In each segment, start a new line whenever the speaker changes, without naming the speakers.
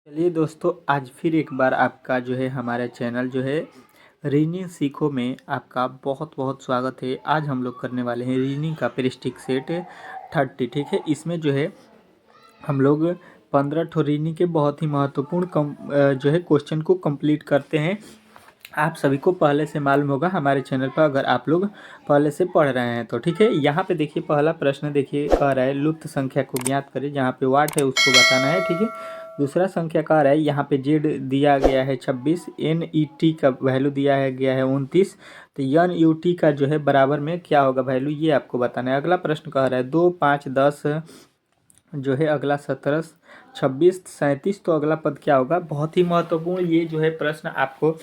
चलिए दोस्तों, आज फिर एक बार आपका जो है हमारे चैनल जो है रीजनिंग सीखो में आपका बहुत बहुत स्वागत है। आज हम लोग करने वाले हैं रीजनिंग का पेरिस्टिक सेट 30। ठीक है, इसमें जो है हम लोग 15 ठो रीजनिंग के बहुत ही महत्वपूर्ण जो है क्वेश्चन को कंप्लीट करते हैं। आप सभी को पहले से मालूम होगा हमारे चैनल पर, अगर आप लोग पहले से पढ़ रहे हैं तो। ठीक है, यहाँ पे देखिए पहला प्रश्न देखिए कह रहा है लुप्त संख्या को ज्ञात करें। जहाँ पे वाट है उसको बताना है। ठीक है, दूसरा संख्या कह रहा है यहाँ पे जेड दिया गया है 26, एन ई टी का वैल्यू दिया है गया है 29, तो एन यू टी का जो है बराबर में क्या होगा वैल्यू, ये आपको बताना है। अगला प्रश्न कह रहा है 2, 5, 10 जो है अगला 17, 26, 37, तो अगला पद क्या होगा। बहुत ही महत्वपूर्ण ये जो है प्रश्न आपको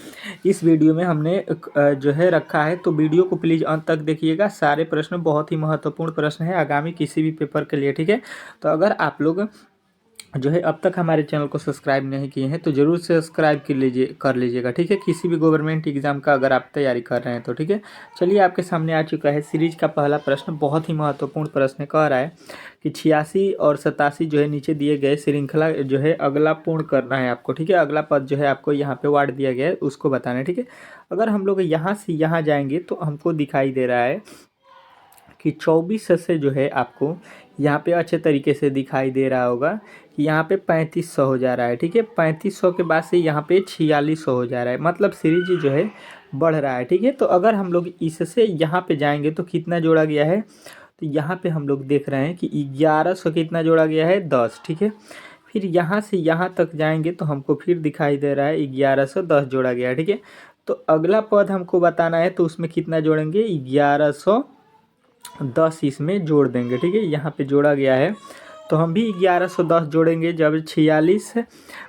इस वीडियो में हमने जो है रखा है, तो वीडियो को प्लीज़ अंत तक देखिएगा। सारे प्रश्न बहुत ही महत्वपूर्ण प्रश्न है आगामी किसी भी पेपर के लिए। ठीक है, तो अगर आप लोग जो है अब तक हमारे चैनल को सब्सक्राइब नहीं किए हैं तो ज़रूर सब्सक्राइब कर लीजिएगा। ठीक है, किसी भी गवर्नमेंट एग्जाम का अगर आप तैयारी कर रहे हैं तो। ठीक है, चलिए आपके सामने आ चुका है सीरीज का पहला प्रश्न। बहुत ही महत्वपूर्ण प्रश्न कह रहा है कि 86 और 87 जो है नीचे दिए गए श्रृंखला जो है अगला पूर्ण करना है आपको। ठीक है, अगला पद जो है आपको यहाँ पे वार्ड दिया गया है उसको बताना है। ठीक है, अगर हम लोग यहाँ से यहाँ जाएंगे तो हमको दिखाई दे रहा है कि 24 से जो है आपको यहाँ पे अच्छे तरीके से दिखाई दे रहा होगा कि यहाँ पे 3500 हो जा रहा है। ठीक है, 3500 के बाद से यहाँ पे 4600 हो जा रहा है, मतलब सीरीज जो है बढ़ रहा है। ठीक है, तो अगर हम लोग इससे यहाँ पे जाएंगे तो कितना जोड़ा गया है, तो यहाँ पे हम लोग देख रहे हैं कि 1100 कितना जोड़ा गया है 10। ठीक है, फिर यहाँ से यहाँ तक जाएंगे तो हमको फिर दिखाई दे रहा है 1110 जोड़ा गया है। ठीक है, तो अगला पद हमको बताना है तो उसमें कितना जोड़ेंगे 1110 इसमें जोड़ देंगे। ठीक है, यहाँ पे जोड़ा गया है तो हम भी 1110 जोड़ेंगे जब 46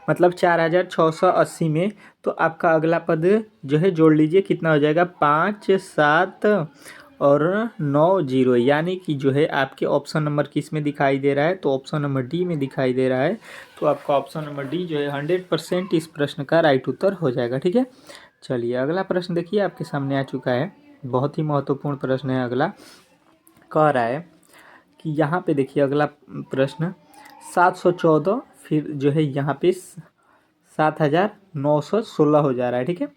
मतलब 4680 में, तो आपका अगला पद जो है जोड़ लीजिए कितना हो जाएगा 5, 7 और 9 0, यानी कि जो है आपके ऑप्शन नंबर किस में दिखाई दे रहा है, तो ऑप्शन नंबर डी में दिखाई दे रहा है। तो आपका ऑप्शन नंबर डी जो है 100% इस प्रश्न का राइट उत्तर हो जाएगा। ठीक है, चलिए अगला प्रश्न देखिए आपके सामने आ चुका है। बहुत ही महत्वपूर्ण प्रश्न है। अगला कह रहा है कि यहाँ पे देखिए अगला प्रश्न 714 फिर जो है यहाँ पे 7916 हो जा रहा है। ठीक है,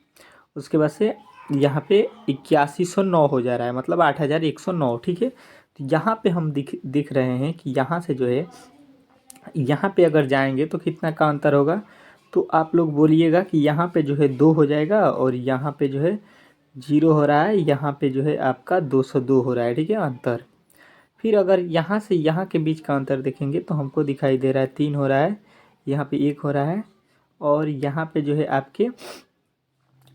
उसके बाद से यहाँ पे 8109 हो जा रहा है, मतलब 8109। ठीक है, तो यहाँ पे हम दिख रहे हैं कि यहाँ से जो है यहाँ पे अगर जाएंगे तो कितना का अंतर होगा, तो आप लोग बोलिएगा कि यहाँ पे जो है 2 हो जाएगा और यहाँ पे जो है 0 हो रहा है, यहाँ पे जो है आपका 202 हो रहा है। ठीक है, अंतर। फिर अगर यहाँ से यहाँ के बीच का अंतर देखेंगे तो हमको दिखाई दे रहा है 3 हो रहा है, यहाँ पे 1 हो रहा है और यहाँ पे जो है आपके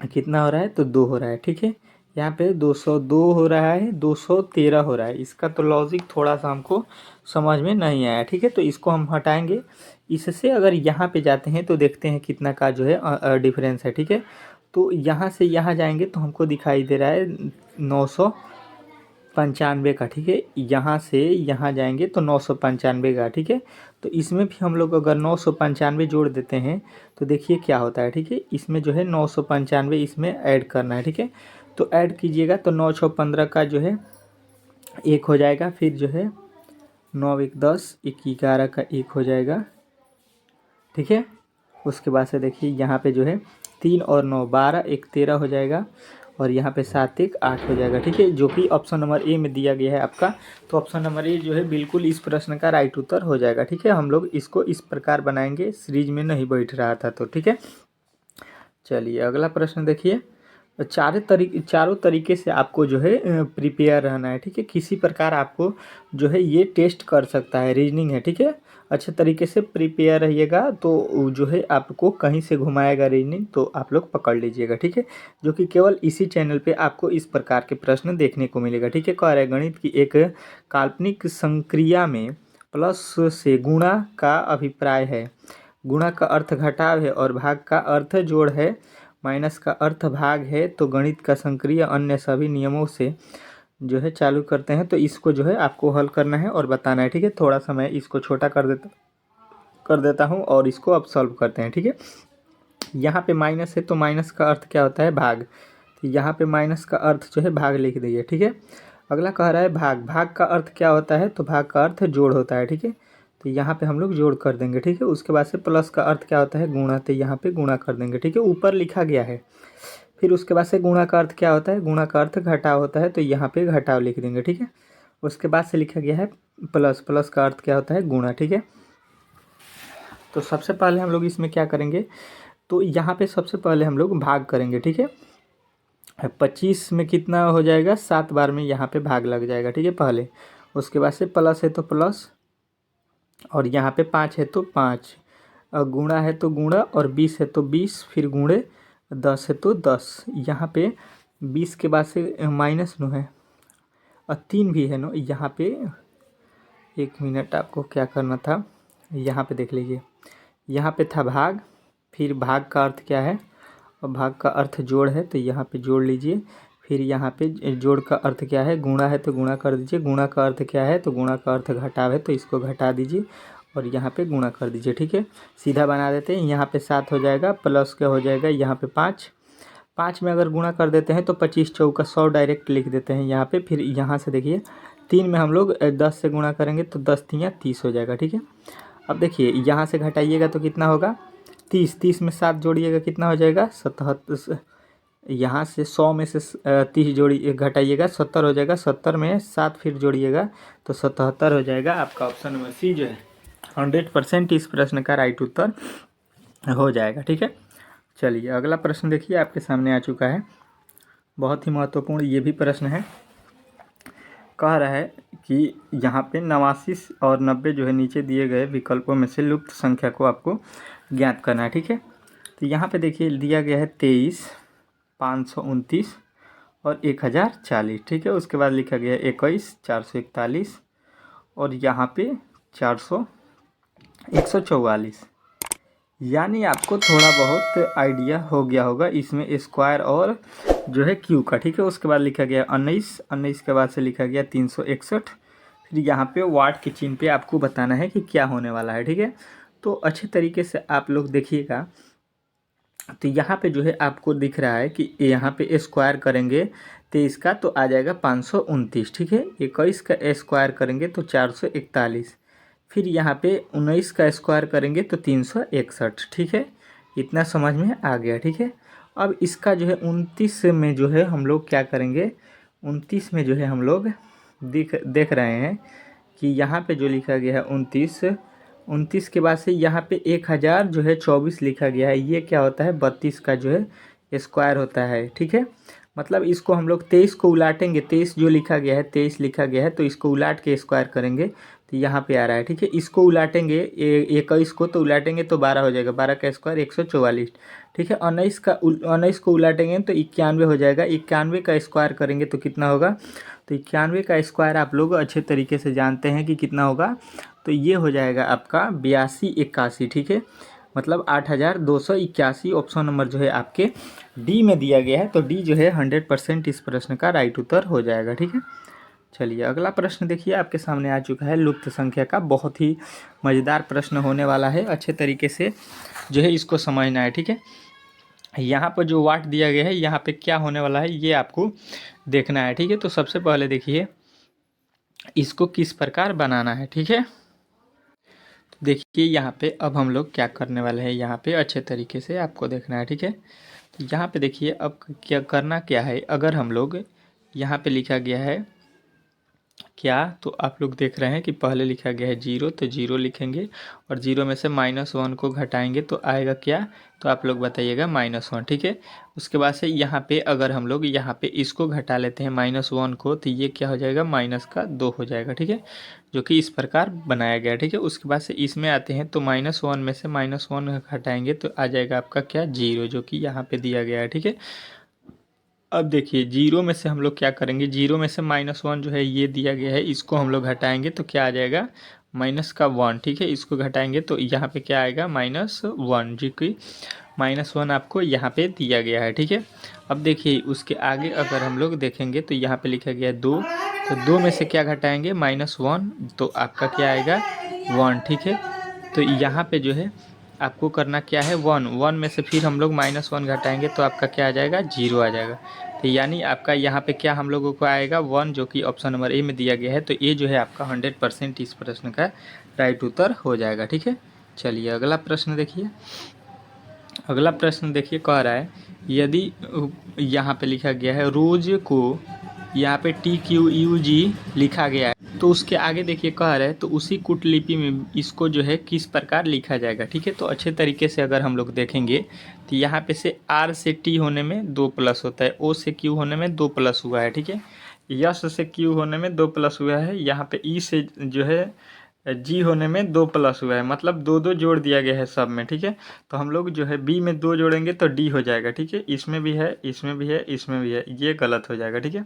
कितना हो रहा है, तो 2 हो रहा है। ठीक है, यहाँ पे 202 हो रहा है, 213 हो रहा है। इसका तो लॉजिक थोड़ा सा हमको समझ में नहीं आया। ठीक है, तो इसको हम हटाएंगे। इससे अगर यहाँ पे जाते हैं तो देखते हैं कितना का जो है डिफरेंस है। ठीक है, तो यहाँ से यहाँ जाएंगे तो हमको दिखाई दे रहा है 995 का। ठीक है, यहाँ से यहाँ जाएंगे तो 995 का। ठीक है, तो इसमें भी हम लोग अगर 995 जोड़ देते हैं तो देखिए क्या होता है। ठीक है, इसमें जो है 995 इसमें ऐड करना है। ठीक है, तो ऐड कीजिएगा तो 9 6 15 का जो है 1 हो जाएगा, फिर जो है 9 1 10, 1 11 का 1 हो जाएगा। ठीक है, उसके बाद से देखिए यहाँ पे जो है 3 और 9 12, 1 13 हो जाएगा और यहाँ पे 7 1 8 हो जाएगा। ठीक है, जो कि ऑप्शन नंबर ए में दिया गया है आपका। तो ऑप्शन नंबर ए जो है बिल्कुल इस प्रश्न का राइट उत्तर हो जाएगा। ठीक है, हम लोग इसको इस प्रकार बनाएंगे, सीरीज में नहीं बैठ रहा था तो। ठीक है, चलिए अगला प्रश्न देखिए। चारों तरीके से आपको जो है प्रिपेयर रहना है। ठीक है, किसी प्रकार आपको जो है ये टेस्ट कर सकता है, रीजनिंग है। ठीक है, अच्छे तरीके से प्रिपेयर रहिएगा तो जो है आपको कहीं से घुमाएगा रीजनिंग तो आप लोग पकड़ लीजिएगा। ठीक है, जो कि केवल इसी चैनल पे आपको इस प्रकार के प्रश्न देखने को मिलेगा। ठीक है, कह रहा है गणित की एक काल्पनिक संक्रिया में प्लस से गुणा का अभिप्राय है। गुणा का अर्थ घटाव है और भाग का अर्थ जोड़ है, माइनस का अर्थ भाग है। तो गणित का संक्रिय अन्य सभी नियमों से जो है चालू करते हैं, तो इसको जो है आपको हल करना है और बताना है। ठीक है, थोड़ा सा मैं इसको छोटा कर देता हूँ और इसको अब सॉल्व करते हैं। ठीक है, यहाँ पे माइनस है तो माइनस का अर्थ क्या होता है, भाग। तो यहाँ पे माइनस का अर्थ जो है भाग लिख दीजिए। ठीक है, अगला कह रहा है भाग। भाग का अर्थ क्या होता है, तो भाग का अर्थ जोड़ होता है। ठीक है, तो यहाँ पे हम लोग जोड़ कर देंगे, ठीक है। उसके बाद से प्लस का अर्थ क्या होता है, गुणा, तो यहाँ पे गुणा कर देंगे, ठीक है। ऊपर लिखा गया है। फिर उसके बाद से गुणा का अर्थ क्या होता है, गुणा का अर्थ घटाव होता है, तो यहाँ पे घटाव लिख देंगे, ठीक है। उसके बाद से लिखा गया है प्लस, प्लस का अर्थ क्या होता है, गुणा, ठीक है। तो सबसे पहले हम लोग इसमें क्या करेंगे, तो यहाँ पे सबसे पहले हम लोग भाग करेंगे, ठीक है। 25 में कितना हो जाएगा, 7 बार में यहाँ पे भाग लग जाएगा, ठीक है पहले। उसके बाद से प्लस है तो प्लस, और यहाँ पे 5 है तो 5, और गुणा है तो गुणा, और 20 है तो 20, फिर गुणे 10 है तो 10। यहाँ पे 20 के बाद से माइनस नो है, और 3 भी है नो यहाँ पे। 1 मिनट, आपको क्या करना था, यहाँ पे देख लीजिए। यहाँ पे था भाग, फिर भाग का अर्थ क्या है, और भाग का अर्थ जोड़ है, तो यहाँ पे जोड़ लीजिए। फिर यहाँ पे जोड़ का अर्थ क्या है, गुणा है तो गुणा कर दीजिए। गुणा का अर्थ क्या है, तो गुणा का अर्थ घटाव है, तो इसको घटा दीजिए और यहाँ पे गुणा कर दीजिए, ठीक है। सीधा बना देते हैं। यहाँ पे 7 हो जाएगा, प्लस क्या हो जाएगा, यहाँ पे 5, 5 में अगर गुणा कर देते हैं तो 25 चौका 100 डायरेक्ट लिख देते हैं यहाँ पे। फिर यहाँ से देखिए 3 में हम लोग 10 से गुणा करेंगे तो 10 तियाँ 30 हो जाएगा, ठीक है। अब देखिए यहाँ से घटाइएगा तो कितना होगा, 30, 30 में 7 जोड़िएगा कितना हो जाएगा, 77। यहाँ से 100 में से 30 जोड़ी घटाइएगा 70 हो जाएगा, 70 में 7 फिर जोड़िएगा तो 77 हो जाएगा। आपका ऑप्शन नंबर सी जो है 100% इस प्रश्न का राइट उत्तर हो जाएगा, ठीक है। चलिए अगला प्रश्न देखिए, आपके सामने आ चुका है। बहुत ही महत्वपूर्ण ये भी प्रश्न है। कह रहा है कि यहाँ पे 89 और 90 जो है नीचे दिए गए विकल्पों में से लुप्त संख्या को आपको ज्ञात करना है, ठीक है। तो यहाँ पे देखिए दिया गया है 23, 529 और 1040, ठीक है। उसके बाद लिखा गया है 21, 441 और यहाँ पे 144। यानी आपको थोड़ा बहुत आइडिया हो गया होगा इसमें स्क्वायर और जो है क्यू का, ठीक है। उसके बाद लिखा गया 19, 19 के बाद से लिखा गया 361। फिर यहाँ पे वाट के चिन्ह पे आपको बताना है कि क्या होने वाला है, ठीक है। तो अच्छे तरीके से आप लोग देखिएगा। तो यहाँ पे जो है आपको दिख रहा है कि यहाँ पे स्क्वायर करेंगे 23 का तो आ जाएगा 529, ठीक है। 21 का स्क्वायर करेंगे तो 441, फिर यहाँ पे 19 का स्क्वायर करेंगे तो 361, ठीक है। इतना समझ में आ गया, ठीक है। अब इसका जो है 29 में जो है हम लोग क्या करेंगे, 29 में जो है हम लोग देख रहे हैं कि यहाँ पे जो लिखा गया है 29 के बाद से यहाँ पे 1000 जो है 24 लिखा गया है। ये क्या होता है, 32 का जो है स्क्वायर होता है, ठीक है। मतलब इसको हम लोग 23 को उलाटेंगे, 23 जो लिखा गया है 23 लिखा गया है तो इसको उलाट के स्क्वायर करेंगे तो यहाँ पे आ रहा है, ठीक है। इसको उलाटेंगे 21 को तो उलाटेंगे तो 12 हो जाएगा, 12 का स्क्वायर 144, ठीक है। 19 को उलाटेंगे तो 91 हो जाएगा। 91 का स्क्वायर करेंगे तो कितना होगा, तो 91 का स्क्वायर आप लोग अच्छे तरीके से जानते हैं कि कितना होगा, तो ये हो जाएगा आपका 8281, ठीक है। मतलब 8281। ऑप्शन नंबर जो है आपके डी में दिया गया है, तो डी जो है 100% इस प्रश्न का राइट उत्तर हो जाएगा, ठीक है। चलिए अगला प्रश्न देखिए, आपके सामने आ चुका है लुप्त संख्या का। बहुत ही मज़ेदार प्रश्न होने वाला है, अच्छे तरीके से जो है इसको समझना है, ठीक है। यहाँ पर जो वाट दिया गया है यहाँ पे क्या होने वाला है ये आपको देखना है, ठीक है। तो सबसे पहले देखिए इसको किस प्रकार बनाना है, ठीक है। देखिए यहाँ पे अब हम लोग क्या करने वाले हैं, यहाँ पे अच्छे तरीके से आपको देखना है, ठीक है। तो यहाँ पे देखिए अब क्या करना क्या है, अगर हम लोग यहाँ पे लिखा गया है क्या, तो आप लोग देख रहे हैं कि पहले लिखा गया है 0, तो 0 लिखेंगे और 0 में से -1 को घटाएंगे तो आएगा क्या, तो आप लोग बताइएगा -1, ठीक है। उसके बाद से यहाँ पे अगर हम लोग यहाँ पे इसको घटा लेते हैं -1 को तो ये क्या हो जाएगा, -2 हो जाएगा, ठीक है। जो कि इस प्रकार बनाया गया, ठीक है। उसके बाद से इसमें आते हैं तो -1 में से -1 घटाएंगे तो आ जाएगा आपका क्या, 0, जो कि यहाँ पे दिया गया है, ठीक है। अब देखिए 0 में से हम लोग क्या करेंगे, 0 में से -1 जो है ये दिया गया है, इसको हम लोग घटाएंगे तो क्या आ जाएगा, -1, ठीक है। इसको घटाएंगे तो यहाँ पे क्या आएगा, -1, जो कि -1 आपको यहाँ पे दिया गया है, ठीक है। अब देखिए उसके आगे अगर हम लोग देखेंगे तो यहाँ पे लिखा गया है 2, तो 2 में से क्या घटाएंगे, -1, तो आपका क्या आएगा, 1, ठीक है। तो यहाँ पे जो है आपको करना क्या है, 1 में से फिर हम लोग -1 घटाएंगे तो आपका क्या आ जाएगा, 0 आ जाएगा। तो यानी आपका यहाँ पे क्या हम लोगों को आएगा 1, जो कि ऑप्शन नंबर ए में दिया गया है। तो ये जो है आपका 100% इस प्रश्न का राइट उत्तर हो जाएगा। ठीक है, चलिए अगला प्रश्न देखिए। अगला प्रश्न देखिए, कह रहा है यदि यहाँ पे लिखा गया है रोज को यहाँ पे TQUG लिखा गया है, तो उसके आगे देखिए कह रहा है तो उसी कूटलिपि में इसको जो है किस प्रकार लिखा जाएगा। ठीक है, तो अच्छे तरीके से अगर हम लोग देखेंगे तो यहाँ पे से R से T होने में 2 प्लस होता है, O से Q होने में 2 प्लस हुआ है। ठीक है, यस से Q होने में 2 प्लस हुआ है, यहाँ पे E से जो है जी होने में 2 प्लस हुआ है, मतलब 2 जोड़ दिया गया है सब में। ठीक है, तो हम लोग जो है बी में 2 जोड़ेंगे तो डी हो जाएगा। ठीक है, इसमें भी है, इसमें भी है, इसमें भी है, ये गलत हो जाएगा। ठीक है,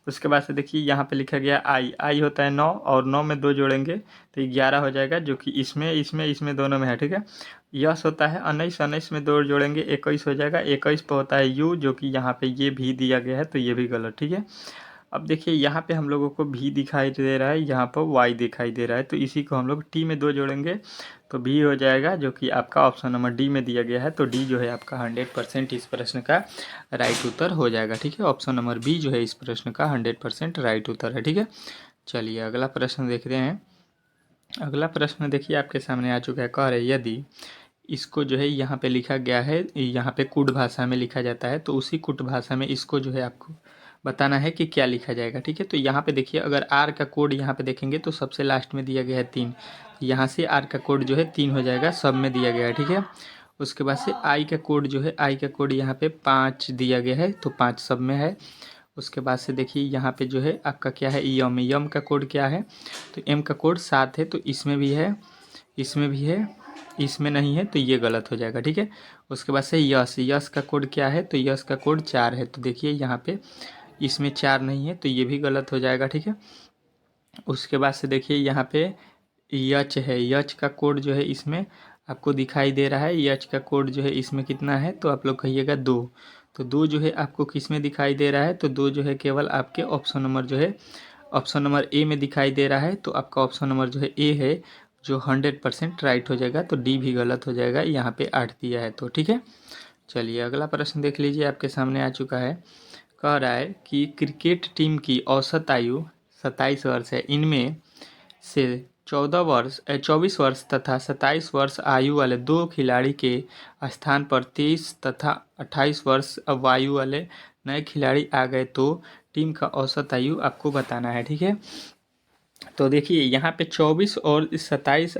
उसके बाद से देखिए यहाँ पे लिखा गया आई होता है 9 और 9 में 2 जोड़ेंगे तो 11 हो जाएगा, जो कि इसमें दोनों में है। ठीक है, यस होता है 19 में 2 जोड़ेंगे 21 हो जाएगा, 21 पे होता है यू, जो कि यहाँ पे ये भी दिया गया है तो ये भी गलत। ठीक है, अब देखिए यहाँ पे हम लोगों को भी दिखाई दे रहा है, यहाँ पर वाई दिखाई दे रहा है, तो इसी को हम लोग टी में 2 जोड़ेंगे तो भी हो जाएगा, जो कि आपका ऑप्शन नंबर डी में दिया गया है। तो डी जो है आपका 100% इस प्रश्न का राइट उत्तर हो जाएगा। ठीक है, ऑप्शन नंबर बी जो है इस प्रश्न का 100% राइट उत्तर है। ठीक है, चलिए अगला प्रश्न देखते हैं। अगला प्रश्न देखिए आपके सामने आ चुका है, कह रहे यदि इसको जो है यहाँ पे लिखा गया है, यहाँ पे कूट भाषा में लिखा जाता है, तो उसी कूट भाषा में इसको जो है आपको बताना है कि क्या लिखा जाएगा। ठीक है, तो यहाँ पे देखिए अगर आर का कोड यहाँ पे देखेंगे तो सबसे लास्ट में दिया गया है 3, यहाँ से आर का कोड जो है 3 हो जाएगा, सब में दिया गया है। ठीक है, उसके बाद से आई का कोड जो है, आई का कोड यहाँ पे 5 दिया गया है तो 5 सब में है। उसके बाद से देखिए यहाँ पे जो है आपका क्या है, यम का कोड क्या है, तो एम का कोड 7 है, तो इसमें भी है, इसमें भी है, इसमें नहीं है, तो ये गलत हो जाएगा। ठीक है, उसके बाद से यस का कोड क्या है, तो यस का कोड 4 है, तो देखिए यहाँ पे इसमें 4 नहीं है, तो ये भी गलत हो जाएगा। ठीक है, उसके बाद से देखिए यहाँ पे यच है, यच का कोड जो है इसमें आपको दिखाई दे रहा है, यच का कोड जो है इसमें कितना है, तो आप लोग कहिएगा 2, तो 2 जो है आपको किस में दिखाई दे रहा है, तो 2 जो है केवल आपके ऑप्शन नंबर जो है ऑप्शन नंबर ए में दिखाई दे रहा है, तो आपका ऑप्शन नंबर जो है ए है जो 100% राइट हो जाएगा। तो डी भी गलत हो जाएगा, यहाँ पे 8 दिया है। तो ठीक है, चलिए अगला प्रश्न देख लीजिए, आपके सामने आ चुका है, कह रहा है कि क्रिकेट टीम की औसत आयु 27 वर्ष है, इनमें से 24 वर्ष तथा 27 वर्ष आयु वाले 2 खिलाड़ी के स्थान पर 23 तथा 28 वर्ष आयु वाले नए खिलाड़ी आ गए तो टीम का औसत आयु आपको बताना है। ठीक है, तो देखिए यहाँ पे 24 और 27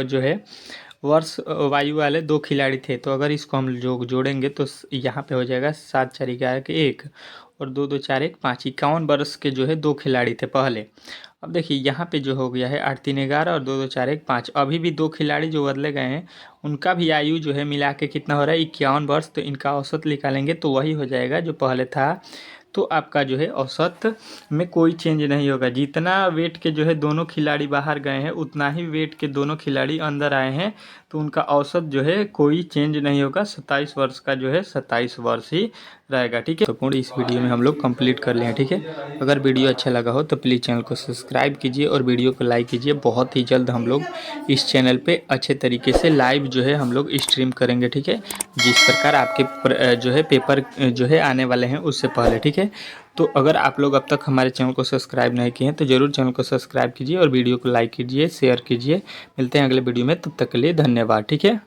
जो है वर्ष वायु वाले 2 खिलाड़ी थे, तो अगर इसको हम जोड़ेंगे तो यहाँ पे हो जाएगा 7 4 11 के 1 और 2 2 4 1 5, 51 वर्ष के जो है 2 खिलाड़ी थे पहले। अब देखिए यहाँ पे जो हो गया है 8 3 11 और 2 2 4 1 5, अभी भी 2 खिलाड़ी जो बदले गए हैं उनका भी आयु जो है मिला के कितना हो रहा है 51 वर्ष, तो इनका औसत निकालेंगे तो वही हो जाएगा जो पहले था। तो आपका जो है औसत में कोई चेंज नहीं होगा, जितना वेट के जो है दोनों खिलाड़ी बाहर गए हैं उतना ही वेट के दोनों खिलाड़ी अंदर आए हैं, तो उनका औसत जो है कोई चेंज नहीं होगा, 27 वर्ष का जो है 27 वर्ष ही रहेगा। ठीक है, तो पूर्ण इस वीडियो में हम लोग कंप्लीट कर लिए। ठीक है, अगर वीडियो अच्छा लगा हो तो प्लीज़ चैनल को सब्सक्राइब कीजिए और वीडियो को लाइक कीजिए। बहुत ही जल्द हम लोग इस चैनल पे अच्छे तरीके से लाइव जो है हम लोग स्ट्रीम करेंगे। ठीक है, जिस प्रकार आपके जो है पेपर जो है आने वाले हैं उससे पहले। ठीक है, तो अगर आप लोग अब तक हमारे चैनल को सब्सक्राइब नहीं किए हैं तो ज़रूर चैनल को सब्सक्राइब कीजिए और वीडियो को लाइक कीजिए, शेयर कीजिए। मिलते हैं अगले वीडियो में, तब तक के लिए धन्यवाद। ठीक है।